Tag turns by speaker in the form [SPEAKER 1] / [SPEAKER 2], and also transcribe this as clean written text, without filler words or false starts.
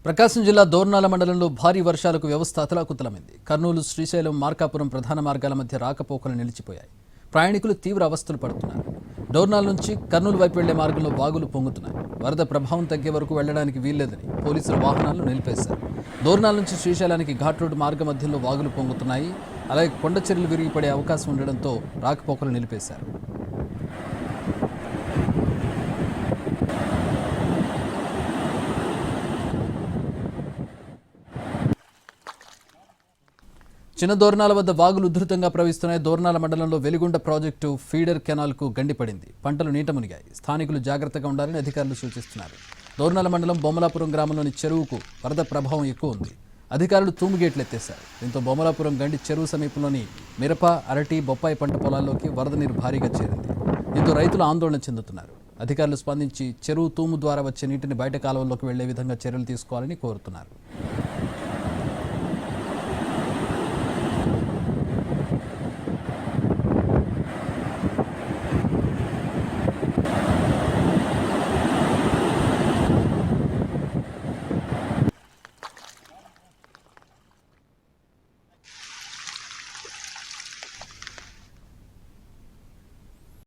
[SPEAKER 1] ప్రకాశం జిల్లా దోర్నాల మండలంలో భారీ వర్షాలకు వ్యవస్థ అతలాకుతలమైంది. కర్నూలు, శ్రీశైలం, మార్కాపురం ప్రధాన మార్గాల మధ్య రాకపోకలు నిలిచిపోయాయి. ప్రయాణికులు తీవ్ర అవస్థలు పడుతున్నారు. దోర్నాల నుంచి కర్నూలు వైపు వెళ్లే మార్గంలో వాగులు పొంగుతున్నాయి. వరద ప్రభావం తగ్గే వరకు వెళ్లడానికి వీల్లేదని పోలీసులు వాహనాలను నిలిపేశారు. దోర్నాల నుంచి శ్రీశైలానికి ఘాట్ రోడ్డు మార్గ మధ్యంలో వాగులు పొంగుతున్నాయి. అలాగే కొండ చర్యలు విరిగిపడే అవకాశం ఉండడంతో రాకపోకలు నిలిపేశారు. చిన్న దోర్నాల వద్ద వాగులు ఉధృతంగా ప్రవహిస్తున్నాయి. దోర్నాల మండలంలో వెలిగొండ ప్రాజెక్టు ఫీడర్ కెనాల్కు గండిపడింది. పంటలు నీట మునిగాయి. స్థానికులు జాగ్రత్తగా ఉండాలని అధికారులు సూచిస్తున్నారు. దోర్నాల మండలం బొమ్మలాపురం గ్రామంలోని చెరువుకు వరద ప్రభావం ఎక్కువ ఉంది. అధికారులు తూముగేట్లు ఎత్తేశారు. దీంతో బొమ్మలాపురం గండి చెరువు సమీపంలోని మిరప, అరటి, బొప్పాయి పంట పొలాల్లోకి వరద నీరు భారీగా చేరింది. దీంతో రైతులు ఆందోళన చెందుతున్నారు. అధికారులు స్పందించి చెరువు తూము ద్వారా వచ్చే నీటిని బయట కాలువల్లోకి వెళ్లే విధంగా చర్యలు తీసుకోవాలని కోరుతున్నారు.